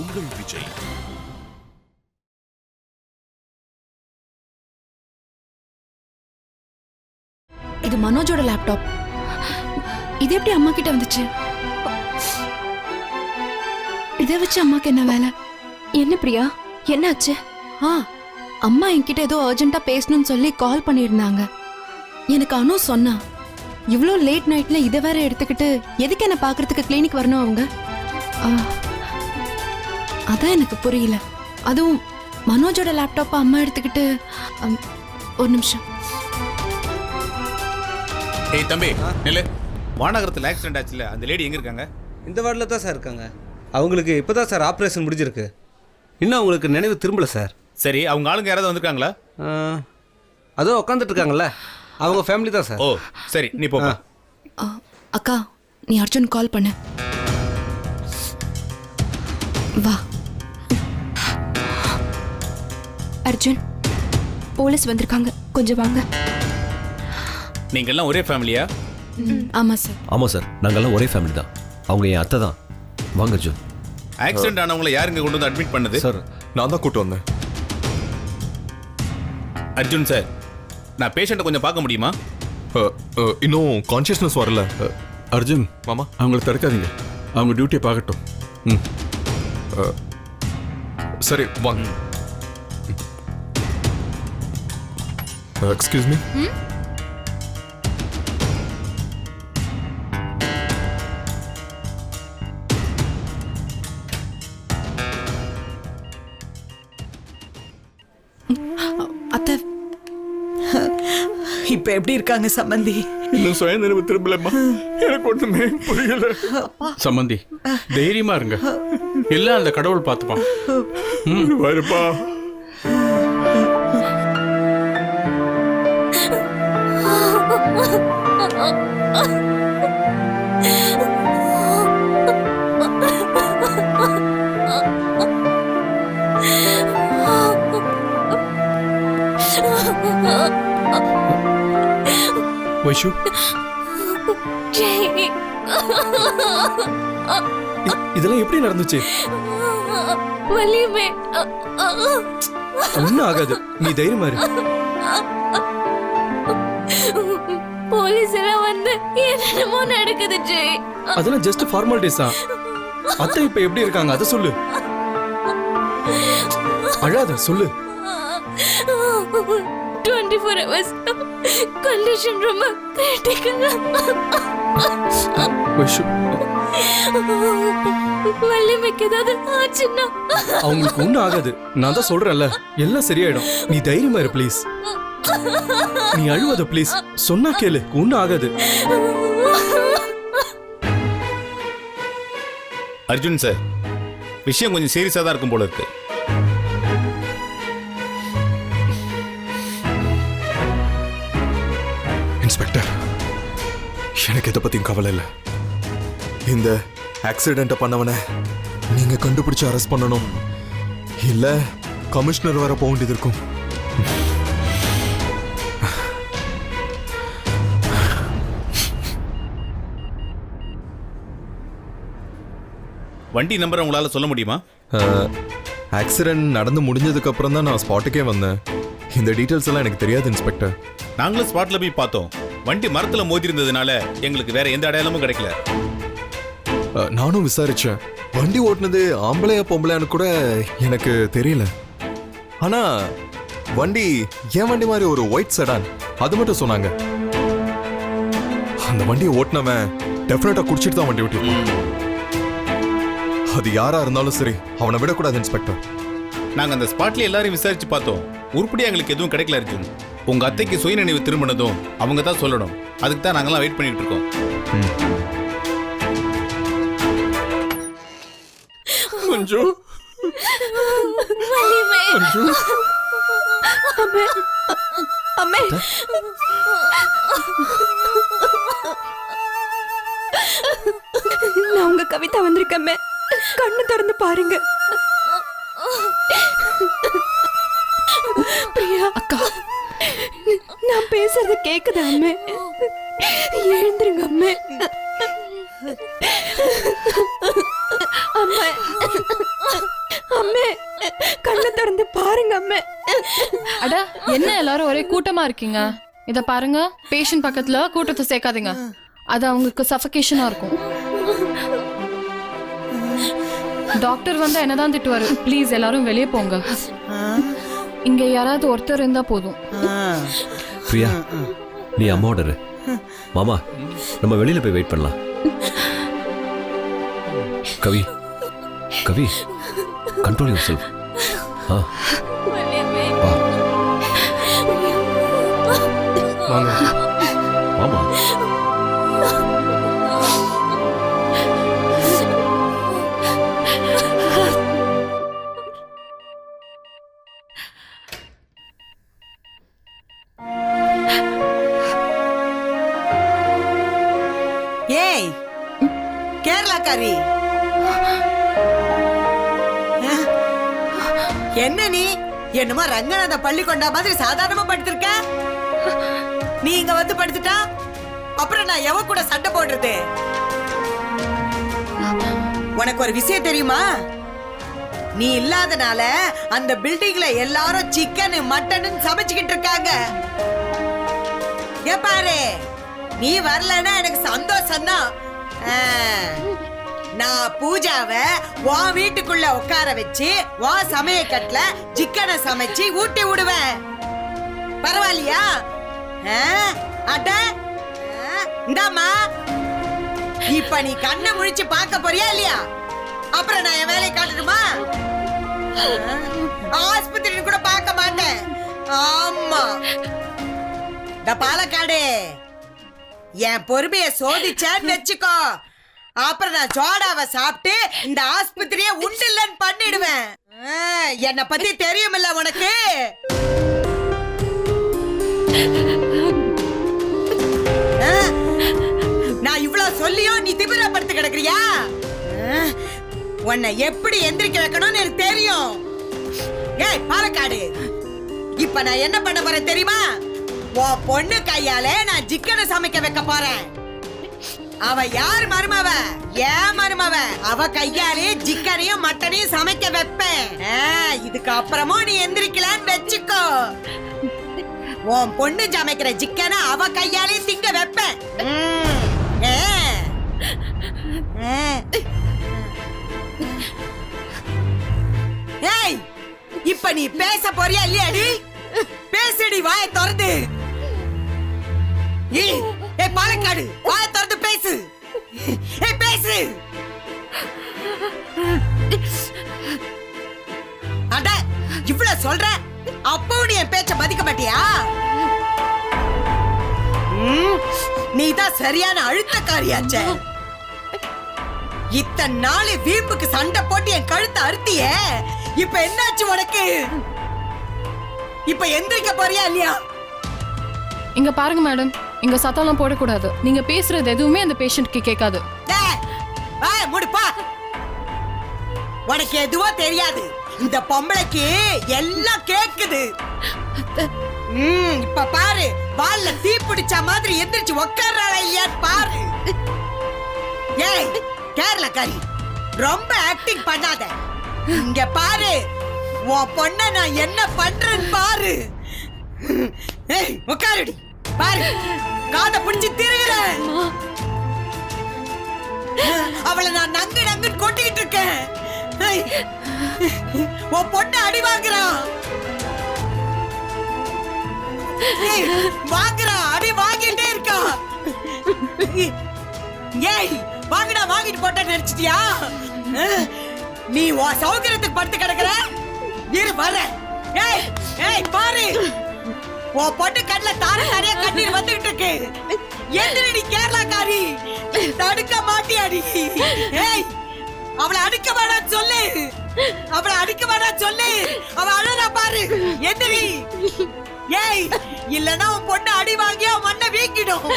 உங்கள் விஜய். இது மனோஜோட லேப்டாப். இது எப்படி அம்மா கிட்ட வந்துச்சு? இதை வச்சு அம்மாக்கு என்ன வேலை? என்ன பிரியா, என்னாச்சு? அம்மா என்கிட்ட ஏதோ அர்ஜென்ட்டா பேசணும்னு சொல்லி கால் பண்ணியிருந்தாங்க. எனக்கு அனு சொன்னா, இவ்வளோ லேட் நைட்ல இதை வேற எடுத்துக்கிட்டு எதுக்கு என்ன பாக்குறதுக்கு கிளினிக் வரணும் அவங்க? அதான் எனக்கு புரியல. அதுவும் மனோஜோட லேப்டாப்பை அம்மா எடுத்துக்கிட்டு. ஒரு நிமிஷம். ஏய் தம்பி, நில்லு. வானகரத்தில் ஆக்சிடென்ட் ஆச்சுல, அந்த லேடி எங்க இருக்காங்க? இந்த வார்டில் தான் சார் இருக்காங்க. அவங்களுக்கு இப்போதான் சார் ஆப்ரேஷன் முடிஞ்சிருக்கு. இன்னும் அவங்களுக்கு நினைவு திரும்பல சார். சரி, அவங்க ஆளுங்க யாராவது வந்திருக்காங்களா? அதோ உட்காந்துட்டு இருக்காங்கல்ல, அவங்க ஃபேமிலி தான் சார். ஓ சரி, நீ போ. அக்கா, நீ அர்ஜுன் கால் பண்ணு. வா. அர்ஜுன், போலீஸ் வந்திருக்காங்க, கொஞ்சம் வாங்க. நீங்க எல்லாம் ஒரே ஃபேமிலியா? ஆமா சார். ஆமா சார், நாங்கெல்லாம் ஒரே ஃபேமிலி தான். அவங்க என் அத்தை தான். வாங்க அர்ஜுன். ஆக்சிடென்ட் ஆனவங்களை யாருங்க கொண்டு வந்து அட்மிட் பண்ணது? சார், நான் தான் கூட்டு வந்தேன். அர்ஜுன் சார், நான் பேஷண்ட்டை கொஞ்சம் பார்க்க முடியுமா? இன்னும் கான்சியஸ்னஸ் வரல. அர்ஜுன் மாமா, அவங்கள தடுக்காதீங்க, அவங்க டியூட்டியை பார்க்கட்டும். சரி வாங்க. Excuse me. அத்தை, இப்ப எப்படி இருக்காங்க சம்பந்தி? இன்னும் சுய நினைவு திரும்பலம்மா, எனக்கு ஒண்ணுமே புரியல. சம்பந்தி தைரியமா இருங்க, எல்லாம் அந்த கடவுள் பார்த்துப்பான். வருப்பா. வைஷு, இதெல்லாம் எப்படி நடந்துச்சு? வலியுமே. ஒன்னும் ஆகாது, நீ தைரியமா இரு. போலீஸ் எல்லாம் வந்து என்னமோ நடக்குது ஜெய். அதெல்லாம் ஜஸ்ட் ஃபார்மாலிட்டிஸ் தான். அத்தை இப்ப எப்படி இருக்காங்க அதை சொல்லு. அழாத, சொல்லு. 24 hours கண்டிஷன் ரொம்ப கிரிட்டிக்கல். வைஷு, வலிமைக்கு ஏதாவது ஆச்சுன்னா? அவங்களுக்கு ஒன்னும் ஆகாது, நான் தான் சொல்றேன்ல, எல்லாம் சரியாயிடும். நீ தைரியமா இரு ப்ளீஸ். நீ அழுவாத ப்ளீஸ், சொன்னா கேளு, ஒன்னும் ஆகாது. அர்ஜுன் சார், விஷயம் கொஞ்சம் சீரியஸாக தான் இருக்கும் போல இருக்கு. இன்ஸ்பெக்டர், எனக்கு இதை பத்தியும் கவலை இல்லை. இந்த ஆக்சிடென்ட்டை பண்ணவனை நீங்க கண்டுபிடிச்சு அரெஸ்ட் பண்ணணும், இல்ல கமிஷனர் வர போக வேண்டியது இருக்கும். வண்டி நம்பர் உங்களால சொல்ல முடியுமா? ஆக்சிடென்ட் நடந்து முடிஞ்சதுக்கு அப்புறம் தான் நான் ஸ்பாட்டுக்கே வந்தேன். இந்த டீடைல்ஸ் எல்லாம் எனக்கு தெரியாது இன்ஸ்பெக்டர். நாங்களும் ஸ்பாட்ல போய் பார்த்தோம். வண்டி மரத்துல மோதி இருந்ததுனால எங்களுக்கு வேற எந்த அடையாளமும் கிடைக்கல. நானும் விசாரிச்சேன். வண்டி ஓட்டுனது ஆம்பளையா பொம்பளையான்னு கூட எனக்கு தெரியல. ஆனா வண்டி என் வண்டி மாதிரி ஒரு ஒயிட் செடான், அது மட்டும் சொன்னாங்க. அந்த வண்டியை ஓட்டுனவன் டெஃபினட்டா குடிச்சிட்டு தான் வண்டி ஓட்டிருப்பான். அது யாரா இருந்தாலும் சரி, அவனை விடக்கூடாது இன்ஸ்பெக்டர். நாங்க அந்த ஸ்பாட்ல எல்லாரையும் விசாரிச்சு பார்த்தோம். உருப்படியா எங்களுக்கு எதுவும் கிடைக்கல அர்ஜுன். உங்க அத்தைக்கு சுயநினைவு திரும்பினதும் அவங்க தான் சொல்லணும். அதுக்கு தான் நாங்கெல்லாம் வெயிட் பண்ணிட்டு இருக்கோம். மஞ்சு, மஞ்சு, அம்மே, அம்மே. நான் உங்க கவிதா வந்திருக்கேன், கண்ணு திறந்து பாருங்க. பிரியா அக்கா, நான் பேசுறது கேக்குதா அம்மே? எழுந்துருங்க அம்மே. அம்மா கூட்டமா இருக்கீங்க. இத பாருங்க, பேஷண்ட் பக்கத்துல கூட்டத்தை சேர்க்காதீங்க. அது அவங்களுக்கு சஃபகேஷனா இருக்கும். டாக்டர் வந்தா என்னதான் திட்டுவாரு. ப்ளீஸ் எல்லாரும் வெளியே போங்க. இங்க யாராவது ஒருத்தர் இருந்தா போதும். பிரியா, நீ அம்மாவோட இரு. மாமா, நம்ம வெளியில போய் வெயிட் பண்ணலாம். கவி, கவி, கண்ட்ரோல் யுவர் செல்ஃப். வாங்க மாமா. ஏய் கேரளாக்காரி, என்ன நீ என்னமா ரங்கநாத பள்ளி கொண்டா மாதிரி சாதாரணமா படுத்திருக்க? நீ இங்க வந்து படுத்துட்டா அப்புறம் நான் எவ கூட சண்டை போடுறது? உனக்கு ஒரு விஷயம் தெரியுமா? நீ இல்லாதனால அந்த பில்டிங்ல எல்லாரும் சிக்கன் மட்டன் சமைச்சுக்கிட்டு இருக்காங்க. பாரு, நீ வரலன்னா எனக்கு சந்தோஷம் தான். நான் பூஜாவை உன் வீட்டுக்குள்ள உட்கார வச்சு உன் சமையக்கட்டுல சிக்கனை சமைச்சு ஊட்டி விடுவேன். பரவாயில்லையா? அட இந்தாமா, இப்ப நீ கண்ணை முழிச்சு பார்க்க போறியா இல்லையா? அப்புறம் நான் என் வேலையை காட்டணுமா? ஆஸ்பத்திரி கூட பார்க்க மாட்டேன். ஆமா, பாலக்காடு, என் பொறுமைய சோதிச்சான்னு வச்சுக்கோ. அப்புறம் நான் சோடாவை சாப்பிட்டு இந்த ஆஸ்பத்திரியை உண்டில்லன்னு பண்ணிடுவேன். என்னை பத்தி தெரியுமில்ல உனக்கு? நான் இவ்வளவு சொல்லியும் நீ திமிரப்படுத்தி கிடக்குறியா? உன்னை எப்படி எந்திரிக்க வைக்கணும்னு எனக்கு தெரியும். ஏய் பாலக்காடு, இப்ப நான் என்ன பண்ண போறேன் தெரியுமா? உன் பொண்ணு கையால நான் சிக்கனை சமைக்க வைக்க போறேன். அவ யார் மருமவ? ஏன் மருமவ? அவ கையாலே சிக்கனையும் மட்டனையும் சமைக்க வைப்பேன். இதுக்கு அப்புறமும் நீ எந்திரிக்கலான்னு வச்சுக்கோ. உன் பொண்ணு சமைக்கிற சிக்கனை அவ கையாலே திங்க வைப்பேன். ஏய், இப்ப நீ பேச போறியா இல்லையாடி? பேசுடி, வாயை திறந்து. ஏய் பாலக்காடு, வாயை திறந்து பேசு. ஏய் பேசு. அட, இவ்வளவு சொல்ற, அப்பவும் நீ என் பேச்ச மதிக்க மாட்டியா? நீதான் சரியான அழுத்தக்காரியாச்சே. இத்தனை நாள் வீம்புக்கு சண்டை போட்டு என் கழுத்தை அறுத்தியே, இப்ப என்னாச்சு உனக்கு? இப்ப எந்திரிக்க போறியா இல்லையா? இங்க பாருங்க மேடம், இங்க சத்தம்லாம் போடக்கூடாது. நீங்க பேசுறது எதுவுமே அந்த பேஷண்ட்க்கு கேட்காது. முடிப்பா, உனக்கு எதுவோ தெரியாது. இந்த பொம்பளைக்கு எல்லாம் கேக்குது. இப்ப பாரு, வால்ல தீ பிடிச்ச மாதிரி எந்திரிச்சு உட்கார்றாளா இல்லையான்னு பாரு. ஏய் கேரளாக்காரி, ரொம்ப ஆக்டிங் பண்ணாத. இங்க பாரு, உன் பொண்ண நான் என்ன பண்றேன்னு பாரு. ஏய் உட்காருடி, பாரு, காதை பிடிச்சு திருகிறேன். அவளை நான் நங்கு நங்குன்னு கொட்டிக்கிட்டு இருக்கேன். உன் பொண்ணு அடி வாங்குறான். வாங்குறான், அடி வாங்கிட்டே இருக்கான். ஏய் வாங்கினா வாங்கிட்டு போட்ட நினைச்சிட்டியா? நீ உன் சௌகரியத்துக்கு படுத்து கிடக்குற. இரு வர. ஏய் ஏய் பாரு, உன் பொண்ணு கண்ணுல தார தாரையா கண்ணீர் வந்துகிட்டு இருக்கு. எந்திரடி கேரளாக்காரி, தடுக்க மாட்டியாடி? ஏய் அவளை அடிக்க வேணாம் சொல்லு. அவளை அடிக்க வேணாம் சொல்லு. அவ அழறா பாரு. எந்திரி. ஏய் இல்லன்னா உன் பொண்ணு அடி வாங்கி அவன் மண்ணை வீக்கிடும்.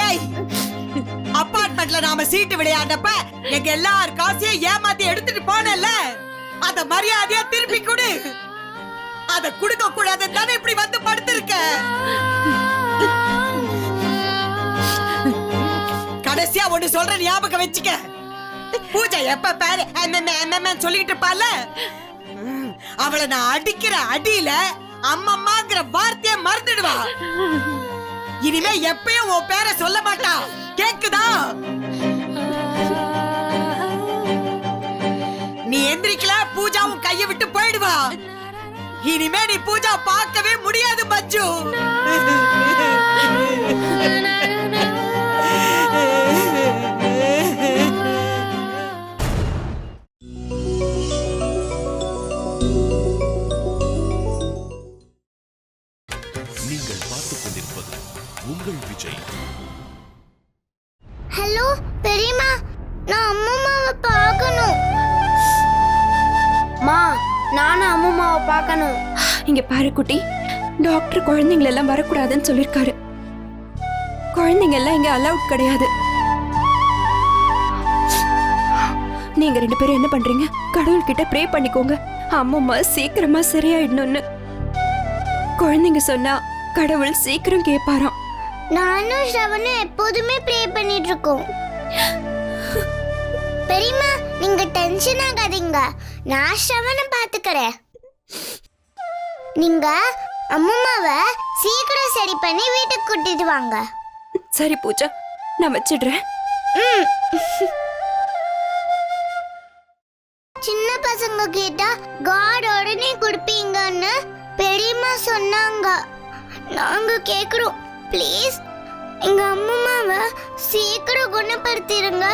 ஏய், அபார்ட்மெண்ட்ல நாம சீட்டு விளையாண்டப்ப எங்க எல்லார் காசையும் ஏமாத்தி எடுத்துட்டு போனல, அத மரியாதையா திருப்பி கொடு. அத குடுக்க கூடாது தானே இப்படி வந்து படுத்திருக்க. கடைசி சொல்ற ஞாபகம் வச்சுக்க. பூஜா எப்ப பாரு சொல்லிட்டு இருப்பால, அவளை நான் அடிக்கிற அடியில அம்மம்மாங்கிற வார்த்தைய மறந்துடுவா. இனிமே எப்பயும் உன் பேரை சொல்ல மாட்டா, கேக்குதா? நீ எந்திரிக்கல, பூஜா உன் கையை விட்டு போயிடுவா. இனிமே நீ பூஜா பார்க்கவே முடியாது மஞ்சு. நீங்கள் பார்த்துக் கொண்டிருப்பது உங்கள் விஜய். ஹலோ பெரியம்மா, நான் அம்மாவை பார்க்கணும். மா, நானும் அம்மாவை பார்க்கணும். இங்க பாரு குட்டி, டாக்டர் குழந்தைங்கள எல்லாம் வரக்கூடாதுன்னு சொல்லிருக்காரு. குழந்தைங்க எல்லாம் இங்க அலவுட் கிடையாது. நீங்க 2 பேரும் என்ன பண்றீங்க? கடவுள்கிட்ட ப்ரே பண்ணிக்கோங்க, அம்மா சீக்கிரமா சரியாயிடணும்னு. குழந்தைங்க சொன்னா கடவுள் சீக்கிரம் கேட்பாராம். நானும் ஸ்ரவனும் எப்போதுமே ப்ரே பண்ணிட்டு இருக்கோம். பெரியம்மா, நீங்க டென்ஷன் ஆகாதீங்க, நான் ஸ்ரவனை பாத்துக்கறேன். நீங்க அம்மாவை சீக்கிரம் சரி பண்ணி வீட்டுக்கு கூட்டிட்டு வாங்க. சரி பூஜா, நான் வச்சிடுறேன். சின்ன பசங்க கேட்டா காட் உடனே கொடுப்பீங்கன்னு பெரியம்மா சொன்னாங்க. நாங்க கேக்குறோம், ப்ளீஸ் எங்க அம்மாவை சீக்கிரம் குணப்படுத்திடுங்க.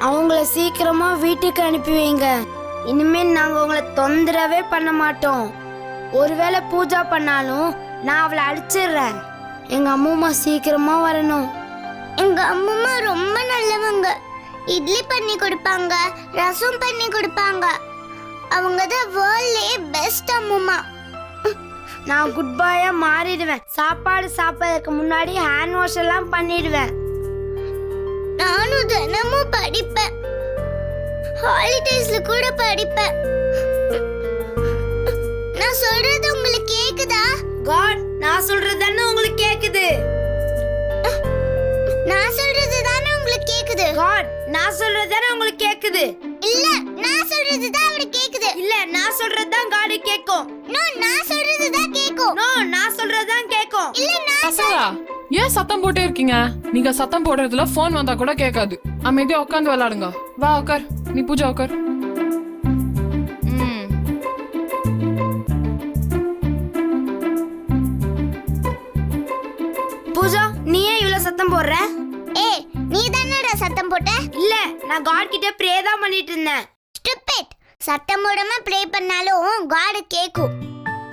அவங்கள சீக்கிரமா வீட்டுக்கு அனுப்பி வைங்க. இனிமேல் நாங்க உங்களை தொந்தரவே பண்ண மாட்டோம். ஒருவேளை பூஜா பண்ணாலும் நான் அவளை அடிச்சிடுறேன். எங்க அம்மா சீக்கிரமா வரணும். எங்க அம்மா ரொம்ப நல்லவங்க. இட்லி பண்ணி கொடுப்பாங்க, ரசம் பண்ணி கொடுப்பாங்க. அவங்க தான் வேர்ல்ட்லயே பெஸ்ட் அம்மா. நான் குட் பாயா மாறிடுவேன். சாப்பாடு சாப்பிடறதுக்கு முன்னாடி ஹேண்ட் வாஷ் எல்லாம் பண்ணிடுவேன். நானும் தினமும் படிப்பேன், ஹாலிடேஸ்ல கூட படிப்பேன். நான் சொல்றது உங்களுக்கு கேக்குதா? காட், நான் சொல்றது தானே உங்களுக்கு கேக்குது. நான் சொல்றது தானே உங்களுக்கு கேக்குது. காட், நான் சொல்றது தானே உங்களுக்கு கேக்குது. இல்ல, நான் சொல்றது தான் அவருக்கு கேக்குது. இல்ல, நான் சொல்றது தான் காட் கேக்கும். நோ, நான் சொல்றது தான் கேக்கும். நோ, நான் சொல்றது தான் கேக்கும். இல்ல, நான் பசங்களா, ஏன் சத்தம் போட்டே இருக்கீங்க? நீங்க சத்தம் போடுறதுல போன் வந்தா கூட கேட்காது. அமைதியா உட்காந்து விளையாடுங்க. வா உட்கார், நீ பூஜா உட்கார். பூஜா, நீ ஏன் இவ்வளவு சத்தம் போடுற? ஏய், நீ தானடா சத்தம் போட்ட? இல்ல, நான் காட் கிட்ட ப்ரே தான் பண்ணிட்டு இருந்தேன். ஸ்டூபிட், சத்தம் போடாம ப்ரே பண்ணாலும் காட் கேக்கும்.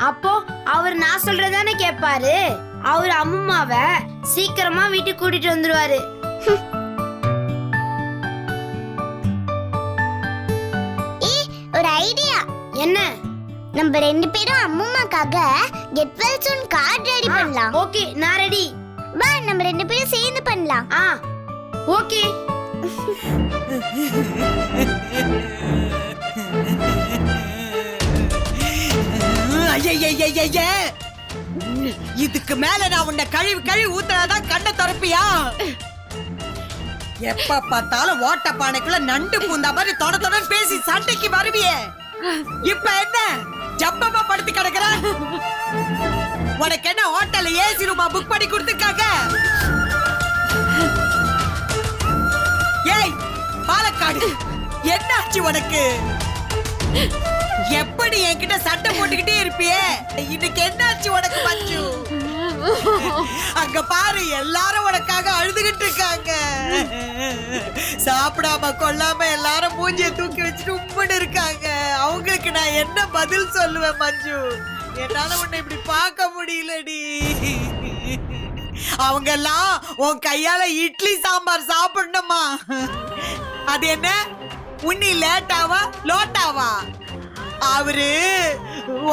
அப்போ அவர் நான் சொல்றதானே கேட்பாரு. அவர் அம்மாவை சீக்கிரமா வீட்டுக்கு கூட்டிட்டு வந்துருவாரு. ஒரு ஐடியா. என்ன? நம்ம 2 பேரும் அம்மாக்காக get well soon card ready பண்ணலாம். ஓகே, நான் ரெடி. வா, நம்ம 2 பேரும் சேர்ந்து பண்ணலாம். ஓகே. இதுக்கு மேல நான் உன்னை கழுவி ஊத்துறாதான் கண்ணை திறப்பியா? எப்ப பார்த்தாலும் ஓட்ட பானைக்குள்ள நண்டு பூந்தா மாதிரி தொட பேசி சண்டைக்கு வருவியே. இப்ப என்ன ஜப்பமா படுத்து கிடக்குற? உனக்கு என்ன ஹோட்டல்ல ஏசி ரூமா புக் பண்ணி கொடுத்துருக்காங்க? ஏய் பாலக்காடு, என்னாச்சு உனக்கு? எப்படி என்கிட்ட சட்டை போட்டுக்கிட்டே இருப்பியே? இன்னைக்கு என்னாச்சு உனக்கு மஞ்சு? அங்க பாரு, எல்லாரும் உனக்காக அழுதுகிட்டு இருக்காங்க. சாப்பிடாம கொள்ளாம எல்லாரும் மூஞ்சிய தூக்கி வச்சுட்டு உம்முன்னு இருக்காங்க. அவங்களுக்கு நான் என்ன பதில் சொல்லுவேன் மஞ்சு? என்னால உன்னை இப்படி பார்க்க முடியலடி. அவங்க எல்லாம் உன் கையால இட்லி சாம்பார் சாப்பிடணுமா? அது என்ன உன்னி லேட்டாவா லோட்டாவா? அவரு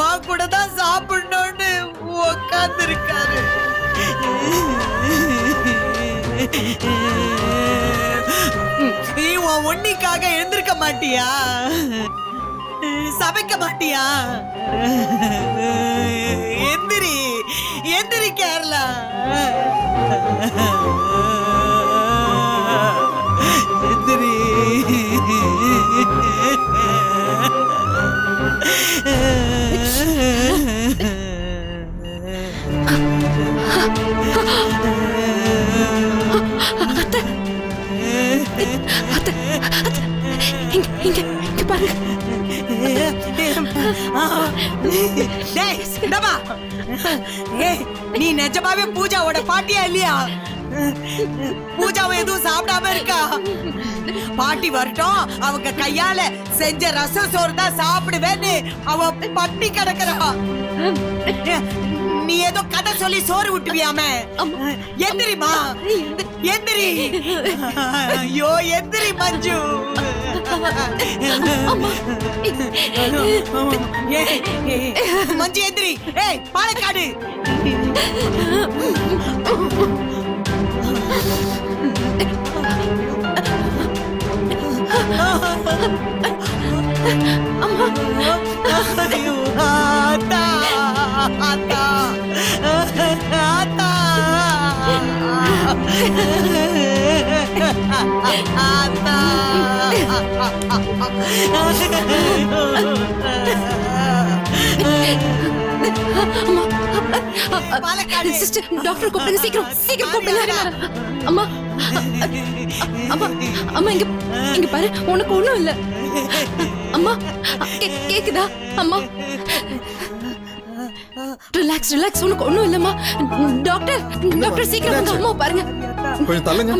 உன் கூட தான் சாப்பிடணும்னு உட்கார்ந்து இருக்காரு. நீ உன் ஒன்னிக்காக எழுந்திருக்க மாட்டியா? சமைக்க மாட்டியா? எந்திரி எந்திரி கேரளா. எந்திரி இங்க பாருங்க. டேய், இந்தா. ஏய், நீ நிஜமாவே பூஜாவோட பாட்டியா இல்லையா? பூஜாவை எதுவும் சாப்பிடாம இருக்கா? பாட்டி வரட்டும், அவங்க கையால செஞ்ச ரசம் சோறு தான் சாப்பிடுவேன்னு அவ பட்டி கிடக்குறா. நீ ஏதோ கதை சொல்லி சோறு விட்டுவியாமே. எந்திரிமா, எந்திரி. ஐயோ, எந்திரி மஞ்சு. மஞ்சு எந்திரி. ஏய், பாலக்காடு. ஐயோ, ஆத்தா, ஆத்தா, ஆத்தா, ஆத்தா. பாலக்காடு. சிஸ்டர், டாக்டர் கூப்பிடுங்க, சீக்கிரம் சீக்கிரம் கூப்பிடுங்க. அம்மா, அம்மா, அம்மா, இங்க பாரு, உனக்கு ஒண்ணும் இல்ல. அம்மா, கேக்குதா? அம்மா, ரிலாக்ஸ் ரிலாக்ஸ், உனக்கு ஒண்ணும் இல்லம்மா. டாக்டர், டாக்டர் சீக்கிரம் வந்து அம்மா பாருங்க. கொஞ்சம் தள்ளுங்க.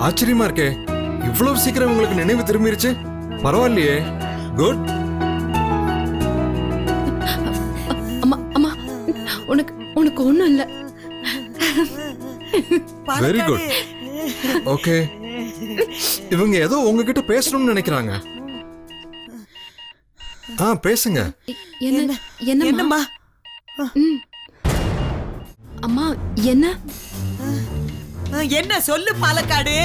ஆச்சரியமா இருக்கே, இவ்வளவு சீக்கிரம் உங்களுக்கு நினைவு திரும்பிருச்சு. பரவாயில்லையே, குட். அம்மா, அம்மா, உனக்கு ஒண்ணும் இல்ல. Very good. ஓகே, இவங்க ஏதோ உங்ககிட்ட பேசணும்னு நினைக்கிறாங்க. பேசுங்க. என்னம்மா? அம்மா, என்ன என்ன சொல்லு பாலக்காடு.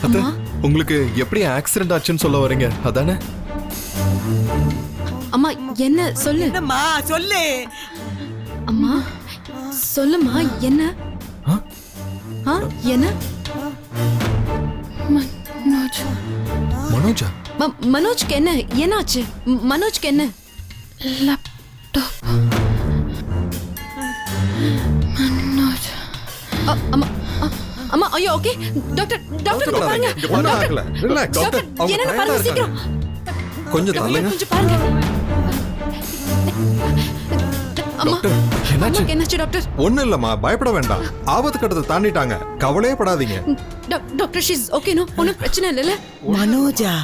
அத்தை, உங்களுக்கு எப்படி ஆக்சிடென்ட் ஆச்சுன்னு சொல்ல வரீங்க அதானே? அம்மா, என்ன சொல்லு. என்னம்மா சொல்லு. அம்மா, சொல்லுமா, என்ன? என்ன? மனோஜா? மனோஜ்க்கு என்ன? என்னாச்சு? மனோஜ்க்கு என்ன? லேப்டாப். மனோஜ். அம்மா, அம்மா, ஐயோ, ஓகே. டாக்டர், டாக்டர் பாருங்க. ஒண்ணும் ஆகல. ரிலாக்ஸ். டாக்டர், என்னன்னு பாருங்க சீக்கிரம். கொஞ்சம் தள்ளுங்க. கொஞ்சம் பாருங்க. அம்மா, டாக்டர், என்னாச்சு? என்னாச்சு டாக்டர்? ஒண்ணும் இல்லம்மா, பயப்பட வேண்டாம். ஆபத்து கட்டத்தை தாண்டிட்டாங்க, கவலையே படாதீங்க. Doctor, she's okay. நோ, ஒன்றும் பிரச்சனை இல்லைல்ல? மனோஜா?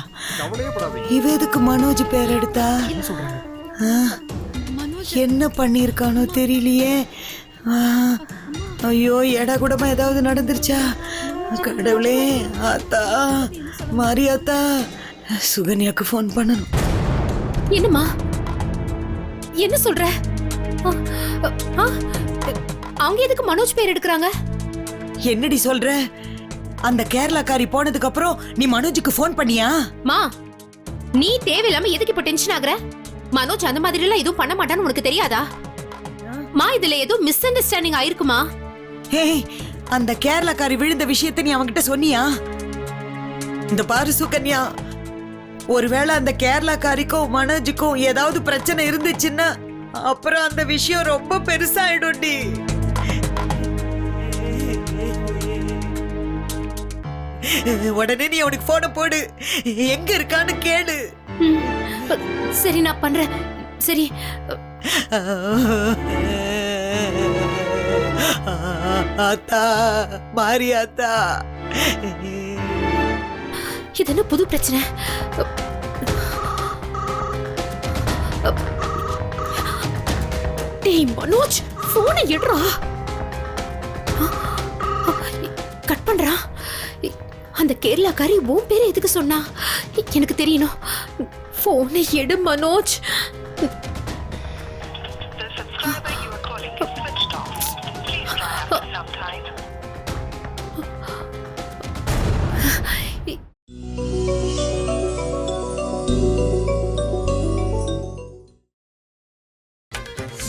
கவலையே படாதீங்க. இவ எதுக்கு மனோஜ் பேர் எடுத்தா? என்ன பண்ணிருக்கானோ தெரியலையே. ஐயோ, எடா கூடமா ஏதாவது நடந்துருச்சா? கடவுளே, ஆத்தா, மாரியாத்தா, சுகன்யாக்கு ஃபோன் பண்ணணும். என்னம்மா, என்ன சொல்ற? அவங்க எதுக்கு மனோஜ் பேர் எடுக்கிறாங்க? என்னடி சொல்ற? அந்த கேரளாக்காரி போனதுக்கு அப்புறம் நீ மனோஜுக்கு ஃபோன் பண்ணியா? மா, நீ தேவையில்லாம எதுக்கு இப்ப டென்ஷன் ஆகுற? மனோஜ் அந்த மாதிரி எல்லாம் எதுவும் பண்ண மாட்டான்னு உனக்கு தெரியாதா? மா, இதுல ஏதோ மிஸ் அண்டர்ஸ்டாண்டிங் ஆயிருக்குமா? ஹேய், அந்த கேரளாக்காரி விழுந்த விஷயத்தை நீ அவன்கிட்ட சொன்னியா? இந்த பாரு சுகன்யா, ஒருவேளை அந்த கேரளாக்காரிக்கும் மனோஜுக்கும் ஏதாவது பிரச்சனை இருந்துச்சுன்னா அப்புறம் அந்த விஷயம் ரொம்ப பெருசாயிடும்டி. உடனே நீ அவனுக்கு போன போடு, எங்க இருக்கான்னு கேளு. சரி, நான் பண்றேன். சரி. ஆத்தா, மாரியாத்தா, இது என்ன புது பிரச்சனை? டேய் மனோஜ், போனை எடுறா. கட் பண்றா. அந்த கேரளாக்காரி உன் பேரை எதுக்கு சொன்னா? எனக்கு தெரியணும். போனை எடு மனோஜ்.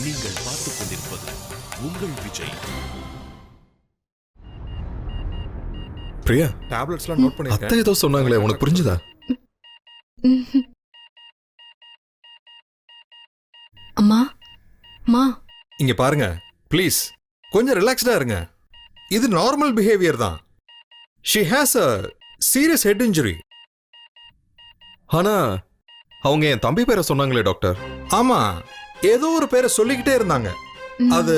நீங்கள் பார்த்துக் கொண்டிருப்பது உங்கள் விஜய். பிரியா டேப்லெட்ஸ்லாம் நோட் பண்ணி அத்தை ஏதோ சொன்னாங்களே உனக்கு புரிஞ்சுதா? ம்ஹும். அம்மா அம்மா இங்க பாருங்க ப்ளீஸ் கொஞ்சம் ரிலாக்ஸ்டா இருங்க. இது நார்மல் பிஹேவியர் தான். She has a serious head injury. ஆனா அவங்க என் தம்பி பேரை சொன்னாங்களே டாக்டர். ஆமா ஏதோ ஒரு பேரை சொல்லிக்கிட்டே இருந்தாங்க. அது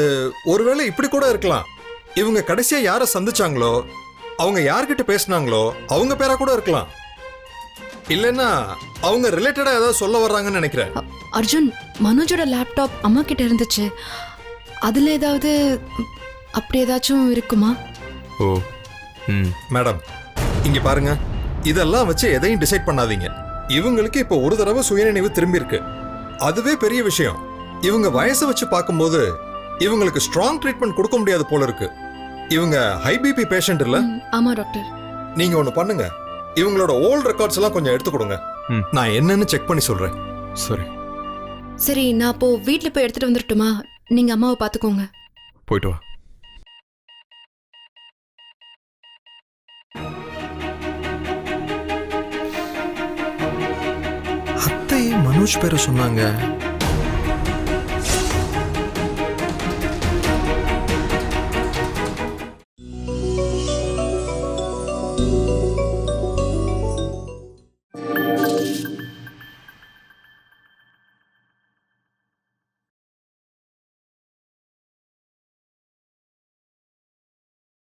ஒருவேளை இப்படி கூட இருக்கலாம். இவங்க கடைசியா யாரை சந்திச்சாங்களோ அவங்க யார்கிட்ட பேசினாங்களோ அவங்க பேரா கூட இருக்கலாம். இல்லைன்னா அவங்க ரிலேட்டடா ஏதாவது சொல்ல வர்றாங்கன்னு நினைக்கிறேன். அர்ஜுன், மனோஜோட லேப்டாப் அம்மா கிட்ட இருந்துச்சு. அதுல ஏதாவது அப்படி ஏதாச்சும் இருக்குமா? ஓ மேடம் இங்க பாருங்க, இதெல்லாம் வச்சு எதையும் டிசைட் பண்ணாதீங்க. இவங்களுக்கு இப்போ ஒரு தடவை சுயநினைவு திரும்பி இருக்கு, அதுவே பெரிய விஷயம். இவங்க வயசை வச்சு பார்க்கும்போது இவங்களுக்கு ஸ்ட்ராங் ட்ரீட்மெண்ட் கொடுக்க முடியாது போல இருக்கு. இவங்க ஹை பிபி பேஷண்ட் இல்ல? ஆமா டாக்டர். நீங்க ஒண்ணு பண்ணுங்க, இவங்களோட ஓல்ட் ரெக்கார்ட்ஸ் எல்லாம் கொஞ்சம் எடுத்து கொடுங்க. நான் என்னன்னு செக் பண்ணி சொல்றேன். சரி சரி, நான் அப்போ வீட்ல போய் எடுத்துட்டு வந்துட்டுமா? நீங்க அம்மாவை பாத்துக்கோங்க. போயிட்டு வா. அத்தை மனோஜ் பேரை சொன்னாங்க.